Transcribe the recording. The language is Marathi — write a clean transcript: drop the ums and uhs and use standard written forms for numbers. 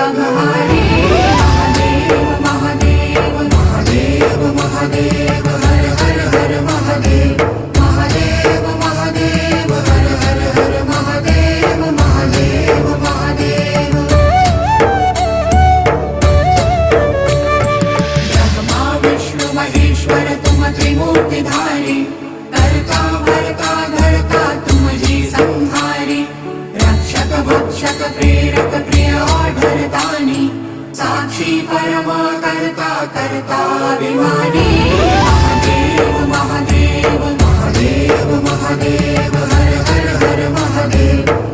अघहारी महादेव महादेव महादेव महादेव हर हर हर महादेव महादेव महादेव हर हर हर महादेव महादेव महादेव ब्रह्मा विष्णु महेश्वर तुम त्रिमूर्तिधारी करता भरता धरता तुम जी संहारी रक्षक भक्षक प्रेरक प्रिय आढरतानी साक्षी परमा करता करता अभिमानी महादेव महादेव महादेव महादेव हर हर हर महादेव